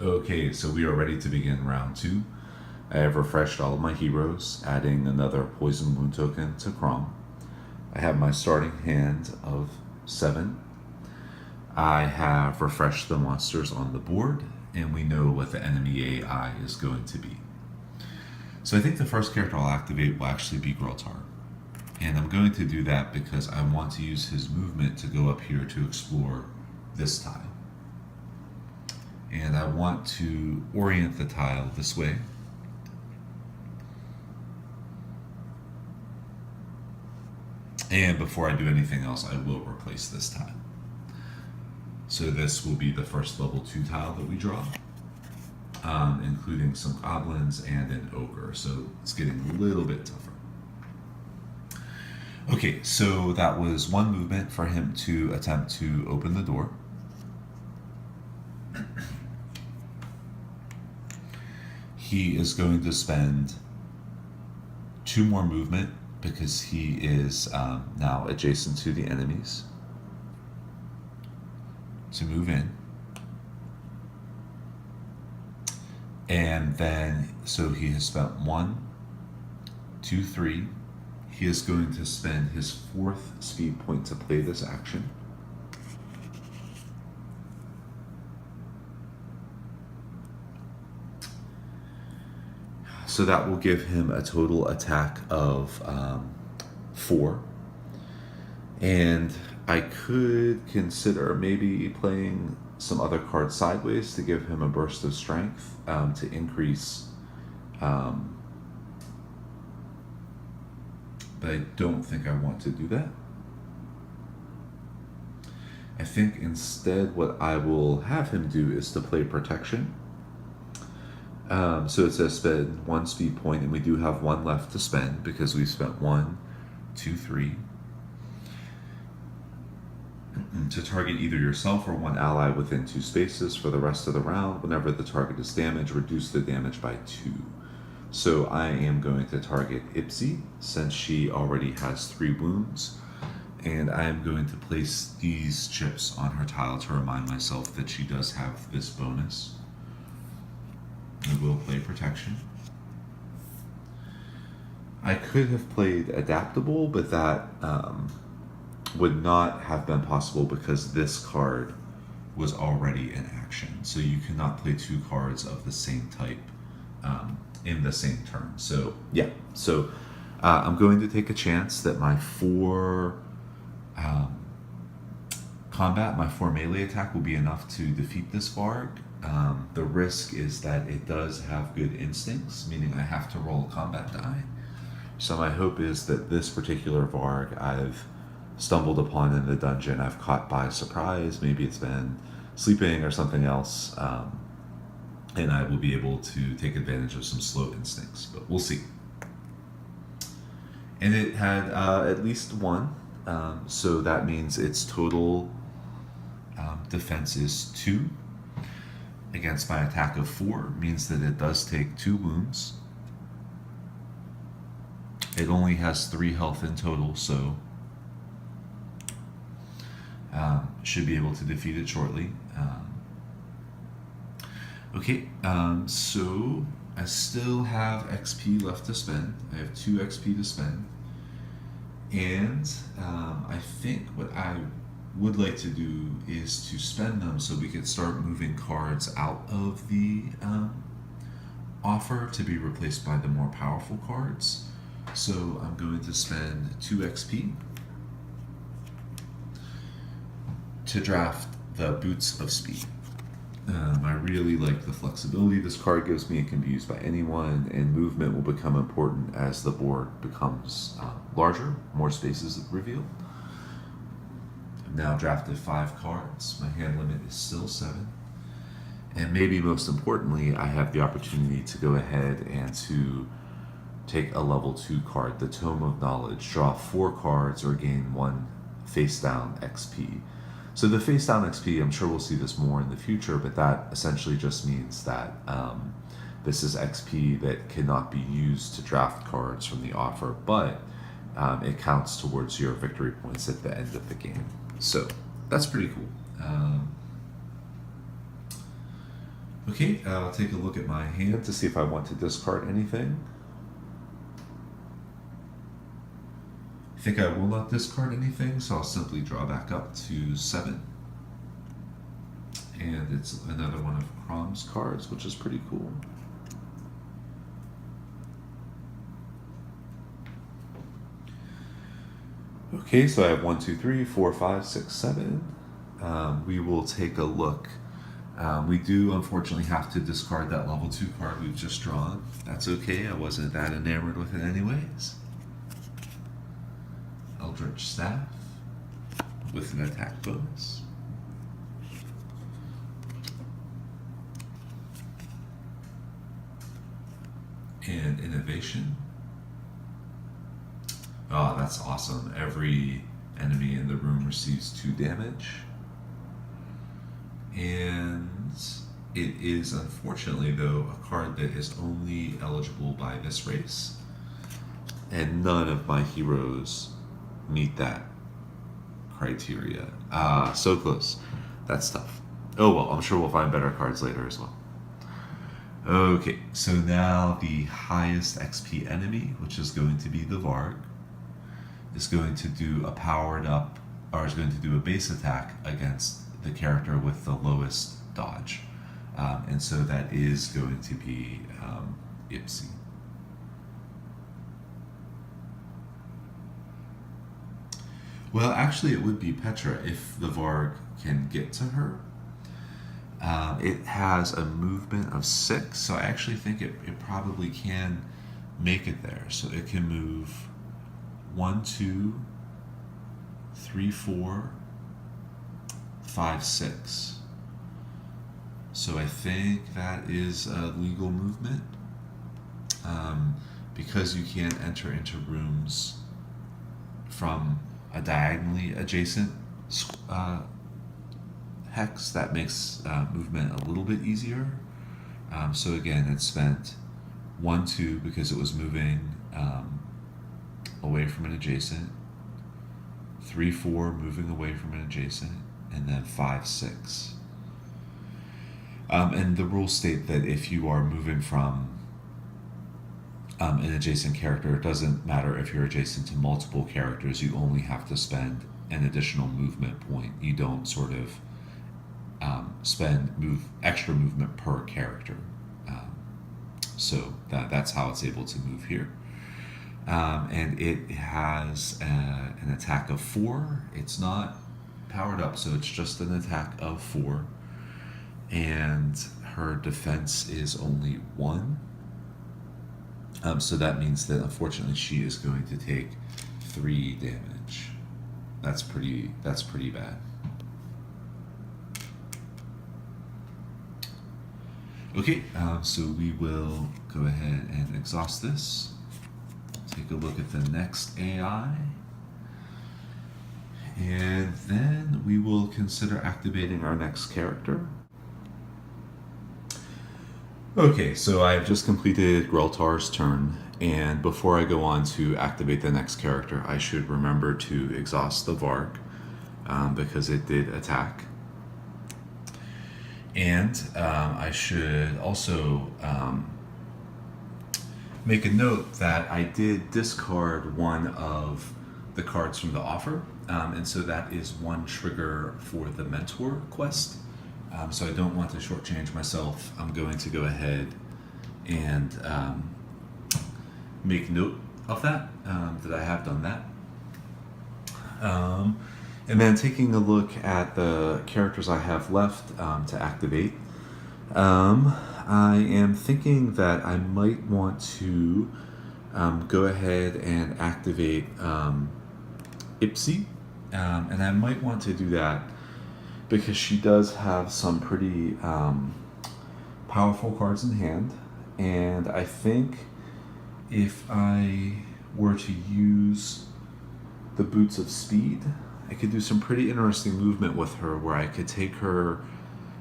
Okay, so we are ready to begin round two. I have refreshed all of my heroes, adding another poison wound token to Crom. I have my starting hand of 7. I have refreshed the monsters on the board, and we know what the enemy AI is going to be. So I think the first character I'll activate will actually be Greltar. And I'm going to do that because I want to use his movement to go up here to explore this tile. And I want to orient the tile this way. And before I do anything else, I will replace this tile. So this will be the first level 2 tile that we draw, including some goblins and an ogre. So it's getting a little bit tougher. Okay, so that was one movement for him to attempt to open the door. He is going to spend 2 more movement because he is now adjacent to the enemies to move in. And then, so he has spent 1, 2, 3. He is going to spend his 4th speed point to play this action. So that will give him a total attack of 4. And I could consider maybe playing some other cards sideways to give him a burst of strength to increase. But I don't think I want to do that. I think instead what I will have him do is to play protection. So it says spend 1 speed point, and we do have 1 left to spend because we spent 1, 2, 3. To target either yourself or 1 ally within 2 spaces for the rest of the round. Whenever the target is damaged, reduce the damage by 2. So I am going to target Ipsy since she already has 3 wounds. And I am going to place these chips on her tile to remind myself that she does have this bonus. I will play protection. I could have played adaptable, but that would not have been possible because this card was already in action. So you cannot play 2 cards of the same type in the same turn. So yeah, so I'm going to take a chance that my 4 combat, my 4 melee attack will be enough to defeat this Varg. The risk is that it does have good instincts, meaning I have to roll a combat die. So my hope is that this particular Varg I've stumbled upon in the dungeon, I've caught by surprise, maybe it's been sleeping or something else, and I will be able to take advantage of some slow instincts, but we'll see. And it had at least 1, so that means its total defense is 2 against my attack of 4, means that it does take 2 wounds. It only has 3 health in total, so should be able to defeat it shortly. Okay, so I still have XP left to spend. I have 2 XP to spend. And I think what I would like to do is to spend them so we could start moving cards out of the offer to be replaced by the more powerful cards. So I'm going to spend 2 XP to draft the Boots of Speed. I really like the flexibility this card gives me. It can be used by anyone, and movement will become important as the board becomes larger, more spaces revealed. I've now drafted 5 cards. My hand limit is still 7. And maybe most importantly, I have the opportunity to go ahead and to take a level 2 card, the Tome of Knowledge, draw 4 cards or gain 1 face down XP. So the face down XP, I'm sure we'll see this more in the future, but that essentially just means that this is XP that cannot be used to draft cards from the offer, but it counts towards your victory points at the end of the game. So that's pretty cool. Okay, I'll take a look at my hand to see if I want to discard anything. I think I will not discard anything, so I'll simply draw back up to 7. And it's another one of Crom's cards, which is pretty cool. Okay, so I have 1, 2, 3, 4, 5, 6, 7. We will take a look. We do unfortunately have to discard that level 2 card we've just drawn. That's okay, I wasn't that enamored with it anyways. Eldritch Staff with an attack bonus. And Innovation. Oh, that's awesome. Every enemy in the room receives 2 damage. And it is, unfortunately, though, a card that is only eligible by this race. And none of my heroes meet that criteria. Ah, so close. That's tough. Oh well, I'm sure we'll find better cards later as well. Okay, so now the highest XP enemy, which is going to be the Varg, is going to do a powered up, or is going to do a base attack against the character with the lowest dodge. And so that is going to be Ipsy. Well, actually, it would be Petra if the Varg can get to her. It has a movement of 6, so I actually think it probably can make it there. So it can move 1, 2, 3, 4, 5, 6. So I think that is a legal movement. Because you can't enter into rooms from a diagonally adjacent hex, that makes movement a little bit easier. So again, it spent 1, 2 because it was moving away from an adjacent, 3, 4 moving away from an adjacent, and then 5, 6. And the rules state that if you are moving from an adjacent character, it doesn't matter if you're adjacent to multiple characters, you only have to spend an additional movement point. You don't sort of spend extra movement per character. So that's how it's able to move here. And it has an attack of 4. It's not powered up, so it's just an attack of 4. And her defense is only 1. So that means that unfortunately she is going to take 3 damage. That's pretty bad. Okay, so we will go ahead and exhaust this. Take a look at the next AI. And then we will consider activating our next character. Okay, so I've just completed Greltar's turn, and before I go on to activate the next character, I should remember to exhaust the Varg, because it did attack. And I should also make a note that I did discard one of the cards from the offer, and so that is 1 trigger for the Mentor quest. So I don't want to shortchange myself. I'm going to go ahead and make note of that, that I have done that. And then taking a look at the characters I have left to activate, I am thinking that I might want to go ahead and activate Ipsy, and I might want to do that because she does have some pretty powerful cards in hand, and I think if I were to use the Boots of Speed, I could do some pretty interesting movement with her where I could take her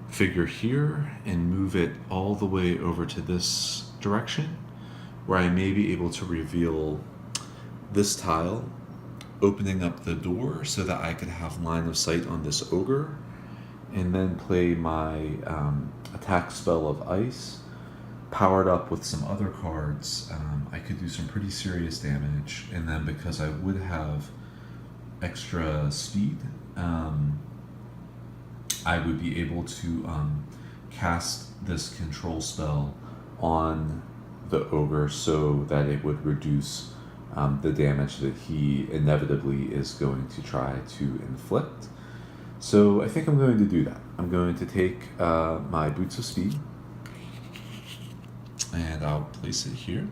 figure here and move it all the way over to this direction, where I may be able to reveal this tile, opening up the door so that I could have line of sight on this ogre, and then play my attack spell of ice, powered up with some other cards. I could do some pretty serious damage, and then because I would have extra speed, I would be able to cast this control spell on the ogre so that it would reduce the damage that he inevitably is going to try to inflict. So I think I'm going to do that. I'm going to take my Boots of Speed, and I'll place it here.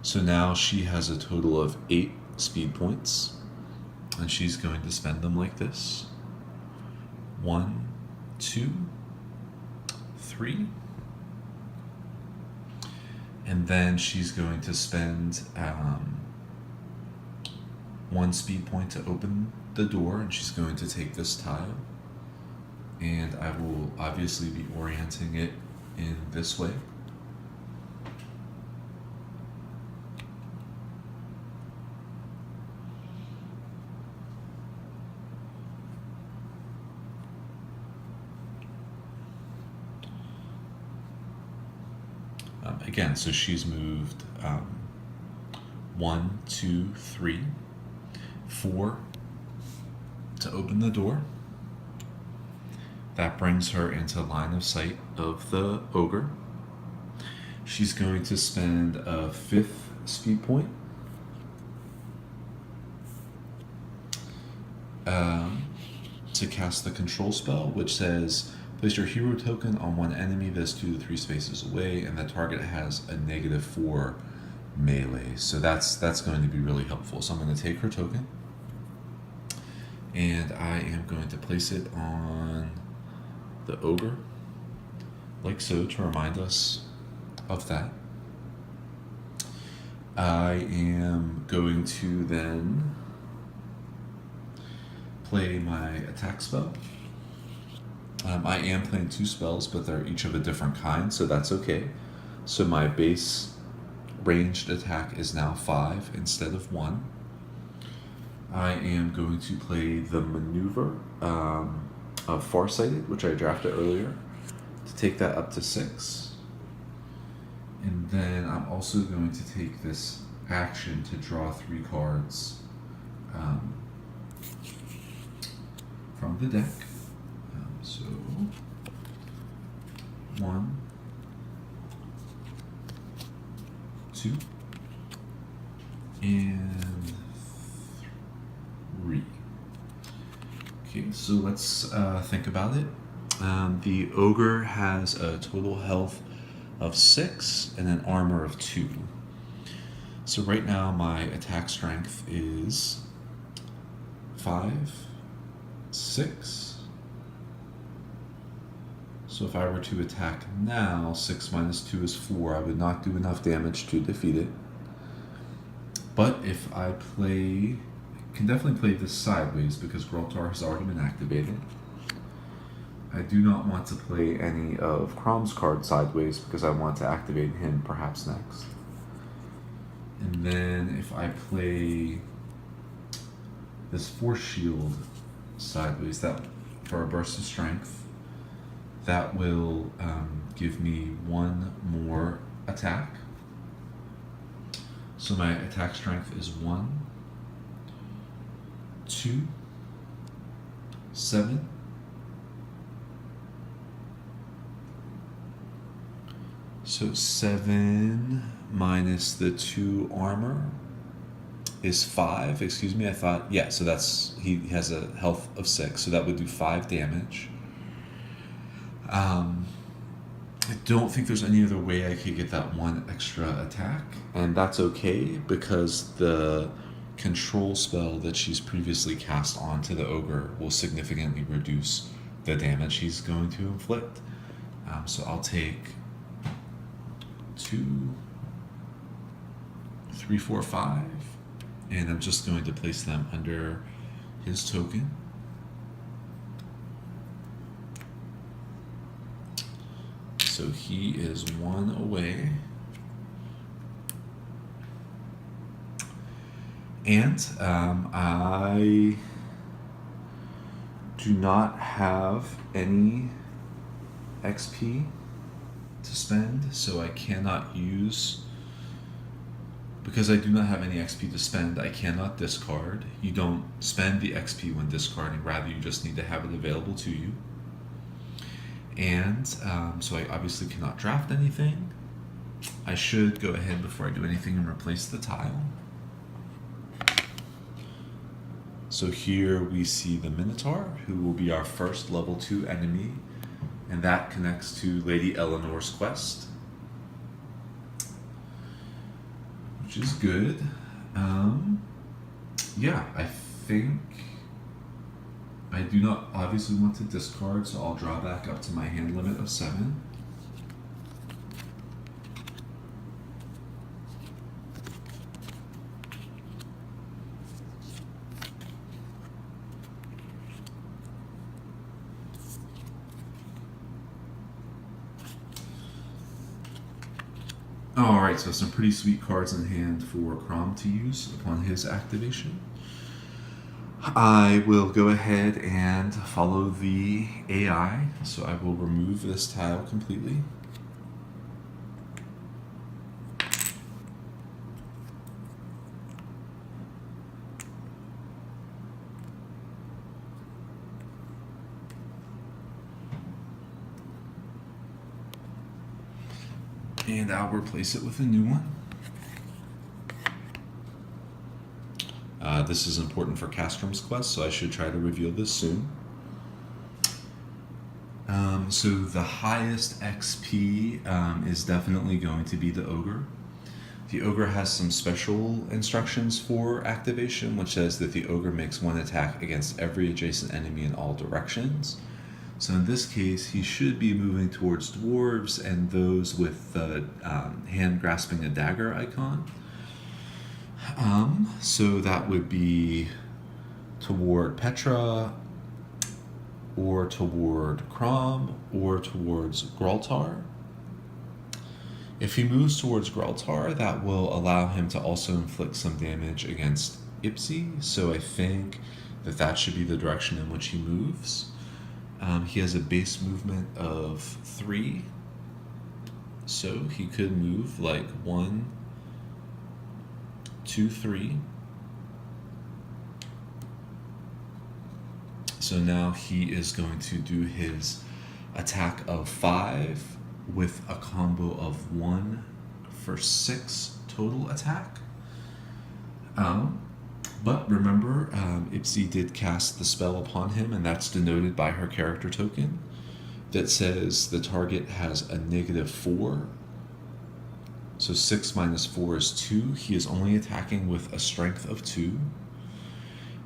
So now she has a total of 8 speed points, and she's going to spend them like this. 1, 2, 3. And then she's going to spend 1 speed point to open the door, and she's going to take this tile. And I will obviously be orienting it in this way. Again, so she's moved 1, 2, 3, 4 to open the door. That brings her into line of sight of the ogre. She's going to spend a 5th speed point to cast the control spell, which says place your hero token on one enemy that's 2 to 3 spaces away, and the target has a -4 melee. So that's going to be really helpful. So I'm going to take her token, and I am going to place it on the ogre, like so, to remind us of that. I am going to then play my attack spell. I am playing 2 spells, but they're each of a different kind, so that's okay. So my base ranged attack is now 5 instead of 1. I am going to play the maneuver of Farsighted, which I drafted earlier, to take that up to 6. And then I'm also going to take this action to draw 3 cards from the deck. So 1, 2, and 3. Okay, so let's think about it. The ogre has a total health of 6 and an armor of 2. So right now my attack strength is 5, 6. So if I were to attack now, 6 minus 2 is 4. I would not do enough damage to defeat it. But if I play, I can definitely play this sideways because Greltar has already been activated. I do not want to play any of Crom's cards sideways because I want to activate him perhaps next. And then if I play this Force Shield sideways, that for a burst of strength, that will give me 1 more attack. So my attack strength is 1, 2, 7, so 7 minus the 2 armor is 5. Excuse me, I thought, yeah, so that's, he has a health of 6, so that would do 5 damage. I don't think there's any other way I could get that 1 extra attack, and that's okay because the control spell that she's previously cast onto the ogre will significantly reduce the damage he's going to inflict. So I'll take 2, 3, 4, 5, and I'm just going to place them under his token. So he is 1 away. And I do not have any XP to spend, so I cannot use. Because I do not have any XP to spend, I cannot discard. You don't spend the XP when discarding, rather, you just need to have it available to you. And so I obviously cannot draft anything. I should go ahead before I do anything and replace the tile. So here we see the Minotaur, who will be our first level 2 enemy, and that connects to Lady Eleanor's quest, which is good. Yeah, I think I do not obviously want to discard, so I'll draw back up to my hand limit of 7. Alright, so some pretty sweet cards in hand for Crom to use upon his activation. I will go ahead and follow the AI, so I will remove this tile completely. And I'll replace it with a new one. This is important for Castrum's quest, so I should try to reveal this soon. So the highest XP is definitely going to be the Ogre. The Ogre has some special instructions for activation, which says that the Ogre makes 1 attack against every adjacent enemy in all directions. So in this case, he should be moving towards dwarves and those with the hand grasping a dagger icon. So that would be toward Petra, or toward Crom, or towards Graltar. If he moves towards Graltar, that will allow him to also inflict some damage against Ipsy, so I think that that should be the direction in which he moves. He has a base movement of 3, so he could move like 1, 2, 3. So now he is going to do his attack of 5 with a combo of 1 for 6 total attack. But remember, Ipsy did cast the spell upon him, and that's denoted by her character token that says the target has a -4. So 6 minus 4 is 2. He is only attacking with a strength of 2.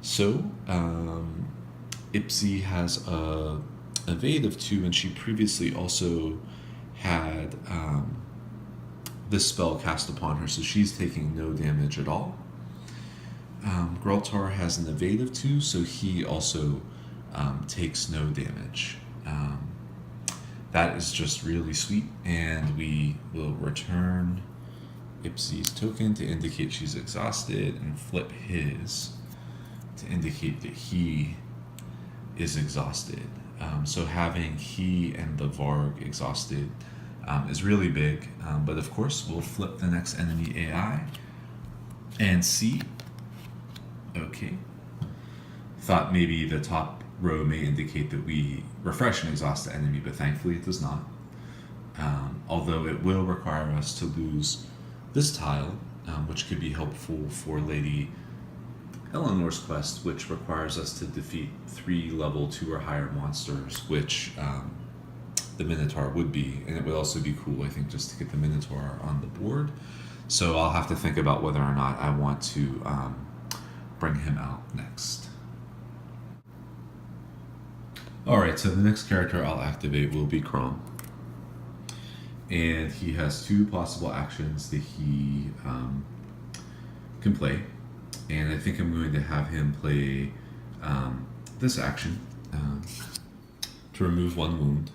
So Ipsy has a evade of 2, and she previously also had this spell cast upon her, so she's taking no damage at all. Graltar has an evade of 2, so he also takes no damage. That is just really sweet, and we will return Ipsy's token to indicate she's exhausted, and flip his to indicate that he is exhausted. So having he and the Varg exhausted is really big, but of course we'll flip the next enemy AI and see. Okay. Thought maybe the top row may indicate that we refresh and exhaust the enemy, but thankfully it does not. Although it will require us to lose this tile, which could be helpful for Lady Eleanor's quest, which requires us to defeat 3 level 2 or higher monsters, which the Minotaur would be, and it would also be cool, I think, just to get the Minotaur on the board. So I'll have to think about whether or not I want to bring him out next. Alright, so the next character I'll activate will be Crom. And he has 2 possible actions that he can play. And I think I'm going to have him play this action to remove 1 wound.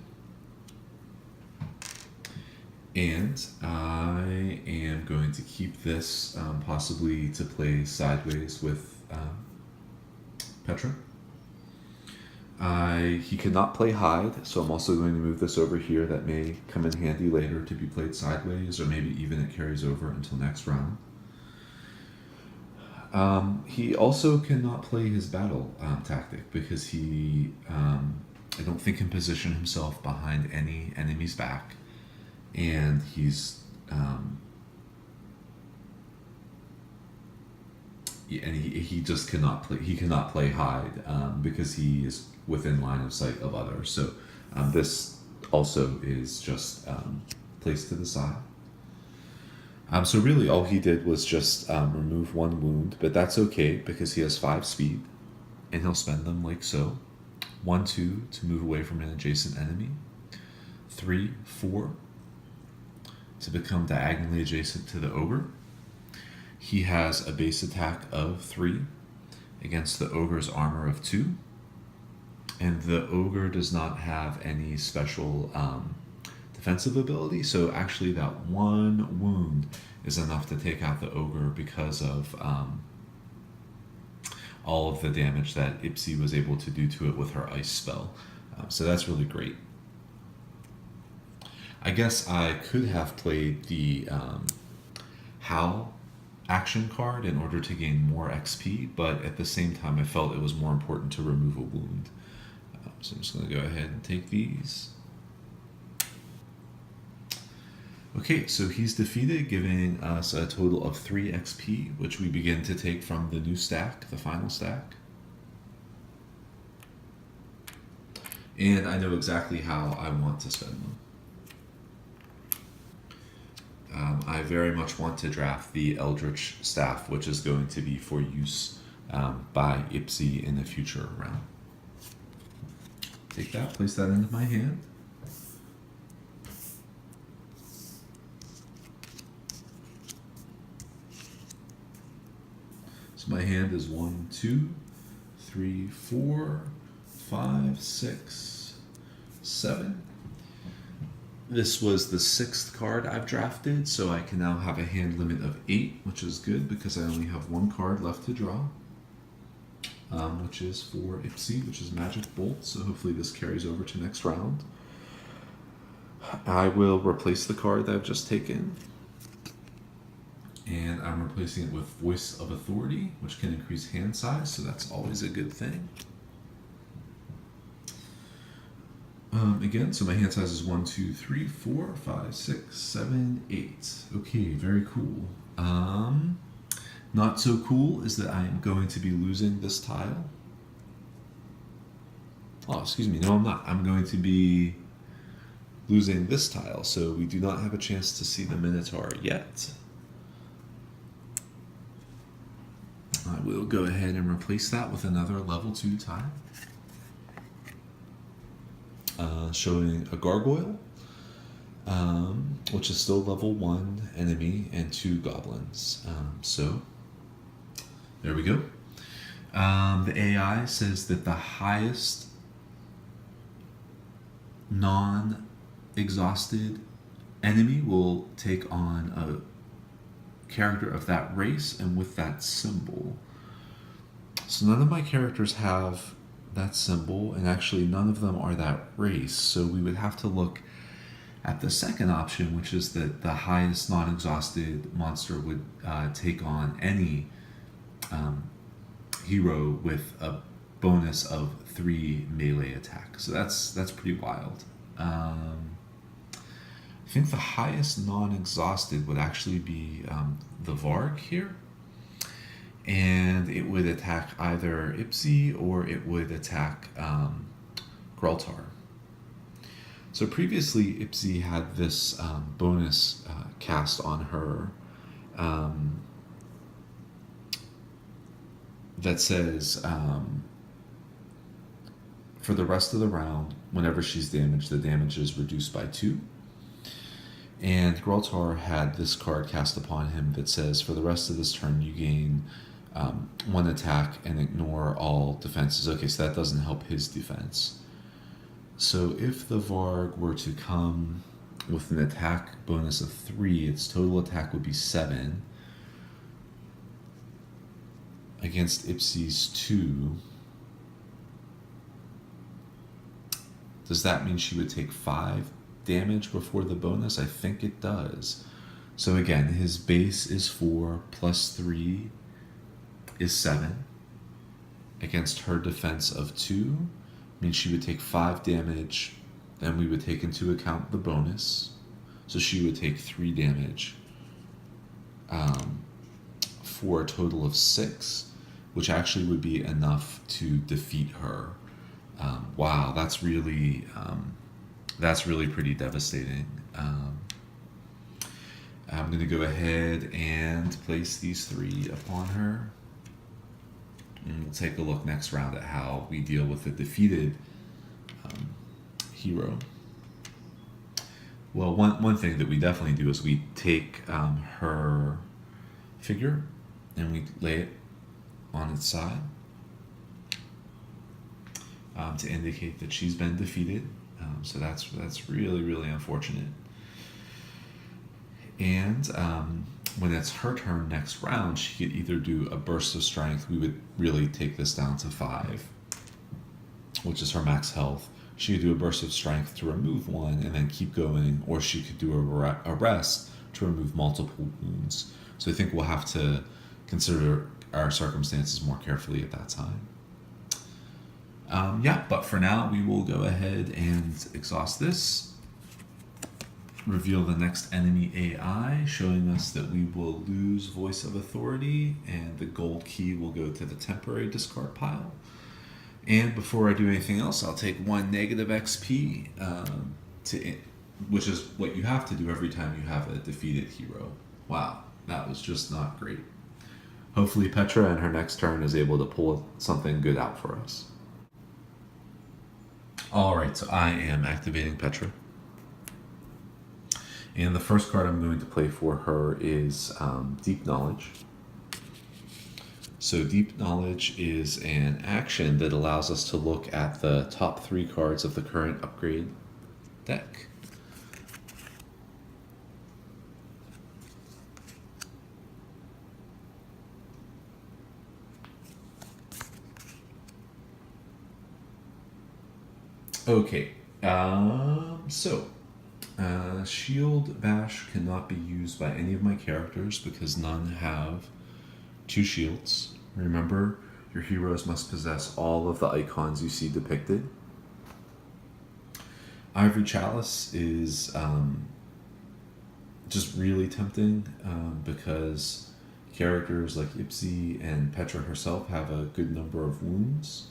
And I am going to keep this possibly to play sideways with Petra. He cannot play hide, so I'm also going to move this over here. That may come in handy later to be played sideways, or maybe even it carries over until next round. He also cannot play his battle tactic because he, I don't think, can position himself behind any enemy's back, and he just cannot play. He cannot play hide because he is within line of sight of others. So this also is just placed to the side. So really, all he did was just remove one wound, but that's okay because he has 5 speed, and he'll spend them like so: 1, 2 to move away from an adjacent enemy, 3, 4 to become diagonally adjacent to the ogre. He has a base attack of 3 against the ogre's armor of 2, and the ogre does not have any special defensive ability, so actually that 1 wound is enough to take out the ogre because of all of the damage that Ipsy was able to do to it with her ice spell. So that's really great. I guess I could have played the Howl action card in order to gain more XP, but at the same time I felt it was more important to remove a wound. So I'm just going to go ahead and take these. Okay, so he's defeated, giving us a total of 3 XP, which we begin to take from the new stack, the final stack. And I know exactly how I want to spend them. I very much want to draft the Eldritch Staff, which is going to be for use by Ipsy in the future round. Take that, place that into my hand. So my hand is 1, 2, 3, 4, 5, 6, 7. This was the 6th card I've drafted, so I can now have a hand limit of 8, which is good because I only have 1 card left to draw, which is for Ipsy, which is Magic Bolt, so hopefully this carries over to next round. I will replace the card that I've just taken, and I'm replacing it with Voice of Authority, which can increase hand size, so that's always a good thing. Again, so my hand size is 1, 2, 3, 4, 5, 6, 7, 8. Okay, very cool. Not so cool is that I am going to be losing this tile. Oh, excuse me. No, I'm not. I'm going to be losing this tile, so we do not have a chance to see the Minotaur yet. I will go ahead and replace that with another level 2 tile. Showing a gargoyle, which is still level 1 enemy, and 2 goblins. So there we go. The AI says that the highest non-exhausted enemy will take on a character of that race and with that symbol. So none of my characters have that symbol, and actually none of them are that race, so we would have to look at the second option, which is that the highest non-exhausted monster would take on any hero with a bonus of 3 melee attack. So that's pretty wild. I think the highest non-exhausted would actually be the Varg here, and it would attack either Ipsy or it would attack Greltar. So previously, Ipsy had this bonus cast on her that says for the rest of the round, whenever she's damaged, the damage is reduced by 2. And Greltar had this card cast upon him that says for the rest of this turn, you gain 1 attack and ignore all defenses. Okay, so that doesn't help his defense. So if the Varg were to come with an attack bonus of 3, its total attack would be 7 against Ipsy's 2. Does that mean she would take 5 damage before the bonus? I think it does. So again, his base is 4, plus 3 is 7. Against her defense of 2 means she would take 5 damage. Then we would take into account the bonus. So she would take 3 damage for a total of 6, which actually would be enough to defeat her. Wow, that's really pretty devastating. I'm going to go ahead and place these 3 upon her. And we'll take a look next round at how we deal with the defeated hero. Well, one thing that we definitely do is we take her figure and we lay it on its side to indicate that she's been defeated. So that's really, really unfortunate. And when it's her turn next round, she could either do a burst of strength. We would really take this down to 5, which is her max health. She could do a burst of strength to remove 1 and then keep going, or she could do a rest to remove multiple wounds. So I think we'll have to consider our circumstances more carefully at that time. But for now, we will go ahead and exhaust this. Reveal the next enemy AI, showing us that we will lose Voice of Authority, and the gold key will go to the temporary discard pile. And before I do anything else, I'll take 1 negative XP, which is what you have to do every time you have a defeated hero. Wow, that was just not great. Hopefully Petra in her next turn is able to pull something good out for us. Alright, so I am activating Petra. And the first card I'm going to play for her is Deep Knowledge. So Deep Knowledge is an action that allows us to look at the top 3 cards of the current upgrade deck. Okay, Shield Bash cannot be used by any of my characters because none have 2 shields. Remember, your heroes must possess all of the icons you see depicted. Ivory Chalice is just really tempting because characters like Ipsy and Petra herself have a good number of wounds.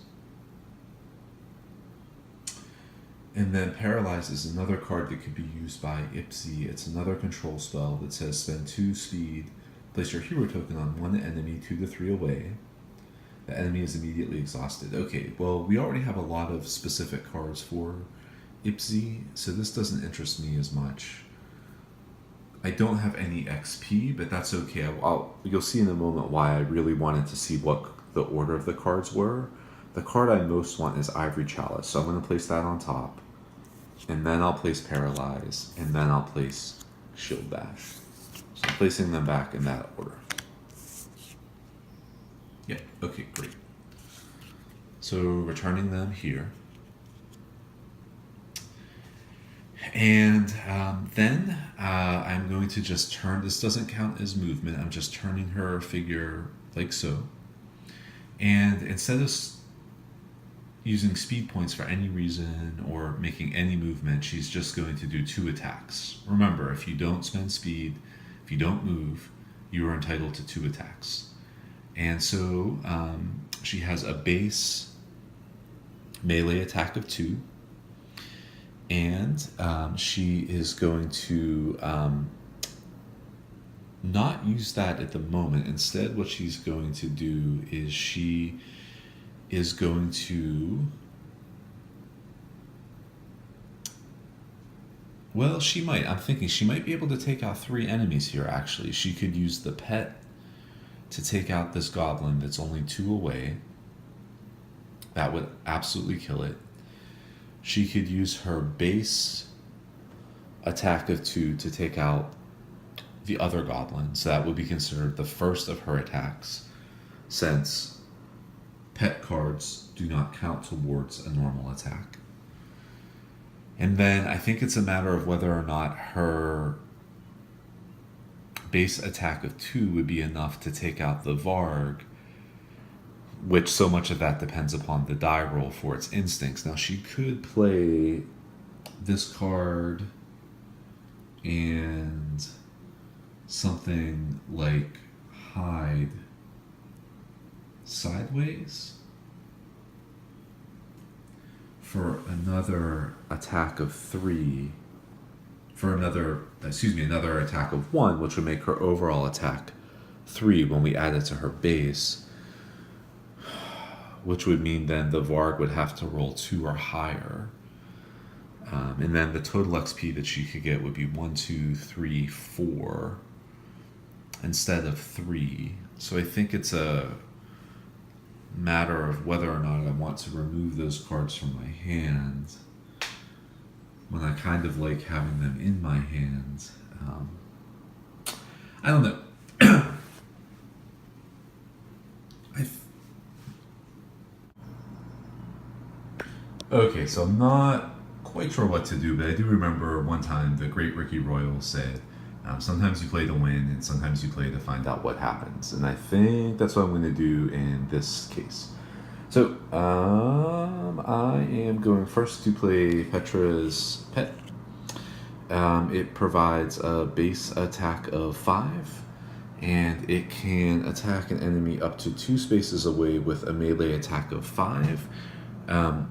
And then Paralyze is another card that could be used by Ipsy. It's another control spell that says spend 2 speed, place your hero token on 1 enemy 2 to 3 away. The enemy is immediately exhausted. Okay, well, we already have a lot of specific cards for Ipsy, so this doesn't interest me as much. I don't have any XP, but that's okay. You'll see in a moment why I really wanted to see what the order of the cards were. The card I most want is Ivory Chalice, so I'm going to place that on top. And then I'll place Paralyze, and then I'll place Shield Bash. So I'm placing them back in that order. Yeah, okay, great. So returning them here. And then I'm going to just turn, this doesn't count as movement, I'm just turning her figure like so. And instead of using speed points for any reason or making any movement, she's just going to do 2 attacks. Remember, if you don't spend speed, if you don't move, you are entitled to 2 attacks. And so she has a base melee attack of 2, and she is going to not use that at the moment. Instead, what she's going to do is she is going to, well, I'm thinking she might be able to take out 3 enemies here, actually. She could use the pet to take out this goblin that's only 2 away. That would absolutely kill it. She could use her base attack of 2 to take out the other goblin, so that would be considered the first of her attacks, since pet cards do not count towards a normal attack. And then I think it's a matter of whether or not her base attack of 2 would be enough to take out the Varg, which so much of that depends upon the die roll for its instincts. Now, she could play this card and something like hide sideways for another attack of 3, for another attack of 1, which would make her overall attack 3 when we add it to her base, which would mean then the Varg would have to roll 2 or higher. And then the total XP that she could get would be 1, 2, 3, 4 instead of 3. So I think it's a matter of whether or not I want to remove those cards from my hand when I kind of like having them in my hand. I don't know. Okay, so I'm not quite sure what to do, but I do remember one time the great Ricky Royal said, sometimes you play to win and sometimes you play to find out what happens. And I think that's what I'm going to do in this case. So I am going first to play Petra's Pet. It provides a base attack of 5, and it can attack an enemy up to 2 spaces away with a melee attack of 5,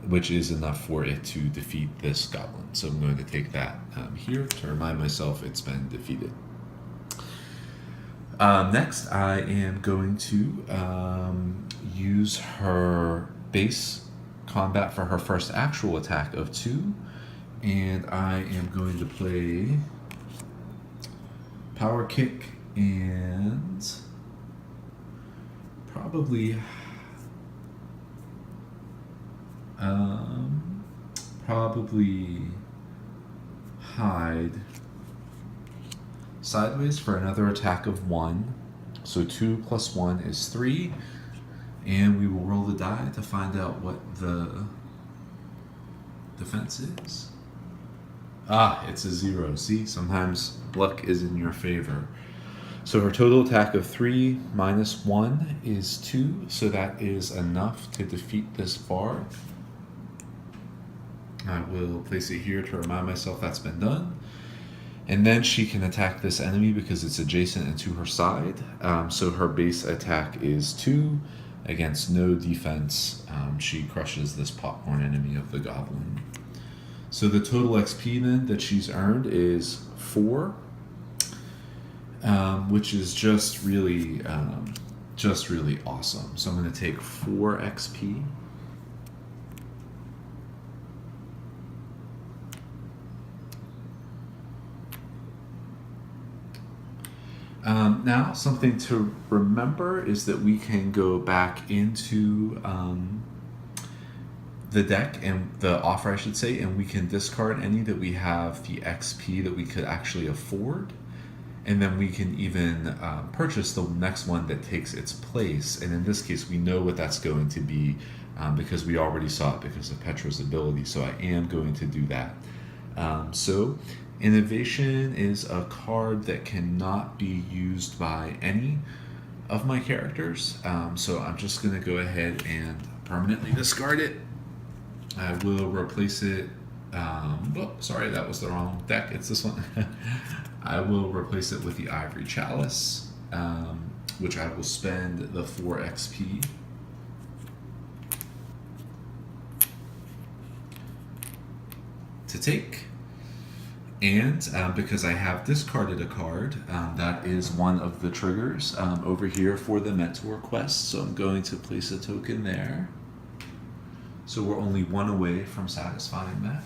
which is enough for it to defeat this goblin. So I'm going to take that here to remind myself it's been defeated. Next, I am going to use her base combat for her first actual attack of 2, and I am going to play Power Kick and probably hide sideways for another attack of 1. So 2 plus 1 is 3, and we will roll the die to find out what the defense is. It's a 0. See, sometimes luck is in your favor. So her total attack of 3 minus 1 is 2, so that is enough to defeat this Varg. I will place it here to remind myself that's been done. And then she can attack this enemy because it's adjacent and to her side. So her base attack is 2 against no defense. She crushes this popcorn enemy of the goblin. So the total XP then that she's earned is 4, which is just really awesome. So I'm going to take 4 XP. Now, something to remember is that we can go back into the deck, and the offer, I should say, and we can discard any that we have the XP that we could actually afford, and then we can even purchase the next one that takes its place. And in this case, we know what that's going to be because we already saw it because of Petra's ability, so I am going to do that. So Innovation is a card that cannot be used by any of my characters, so I'm just going to go ahead and permanently discard it. I will replace it. Sorry, that was the wrong deck. It's this one. I will replace it with the Ivory Chalice, which I will spend the 4 XP. To take. And because I have discarded a card, that is one of the triggers over here for the Mentor quest. So I'm going to place a token there. So we're only 1 away from satisfying that.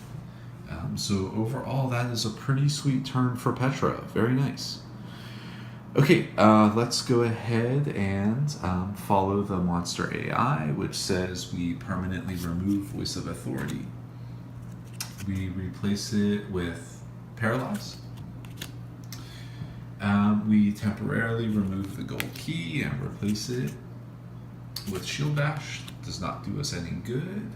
So overall, that is a pretty sweet turn for Petra. Very nice. Okay, let's go ahead and follow the monster AI, which says we permanently remove Voice of Authority. We replace it with Paralyze. We temporarily remove the gold key and replace it with Shield Bash. Does not do us any good.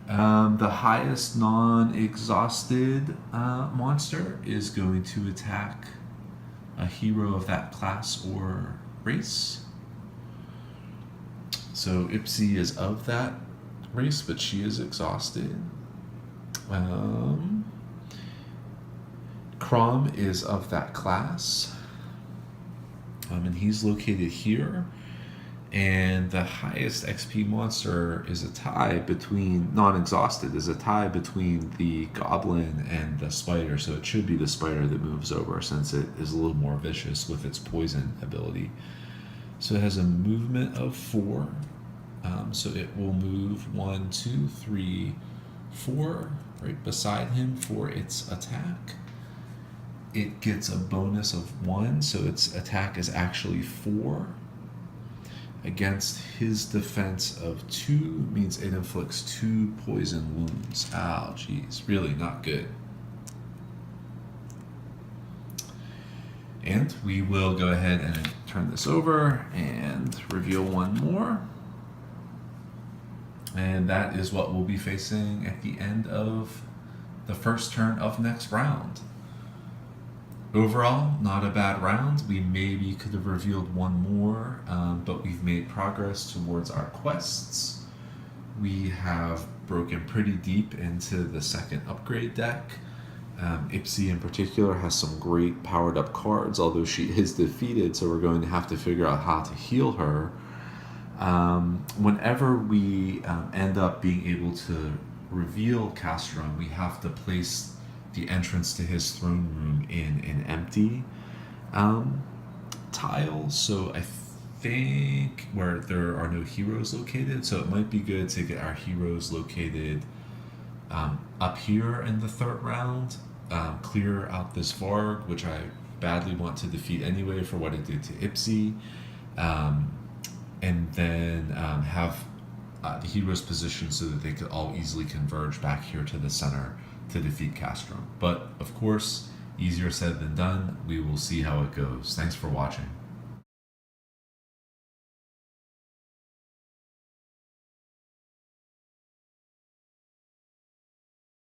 The highest non-exhausted monster is going to attack a hero of that class or race. So Ipsy is of that race, but she is exhausted. Crom is of that class, and he's located here. And the highest XP monster is a tie between, non-exhausted, is a tie between the goblin and the spider. So it should be the spider that moves over, since it is a little more vicious with its poison ability. So it has a movement of 4. So it will move 1, 2, 3, 4 right beside him for its attack. It gets a bonus of 1, so its attack is actually 4. Against his defense of 2 means it inflicts 2 poison wounds. Ow, geez, really not good. And we will go ahead and turn this over and reveal one more. And that is what we'll be facing at the end of the first turn of next round. Overall, not a bad round. We maybe could have revealed one more, but we've made progress towards our quests. We have broken pretty deep into the second upgrade deck. Ipsy in particular has some great powered up cards, although she is defeated, so we're going to have to figure out how to heal her. Whenever we end up being able to reveal Castron, we have to place the entrance to his throne room in an empty tile. So I think where there are no heroes located, so it might be good to get our heroes located up here in the third round, clear out this Varg, which I badly want to defeat anyway for what it did to Ipsy, and then have the heroes positioned so that they could all easily converge back here to the center to defeat Castron. But of course, easier said than done. We will see how it goes. Thanks for watching.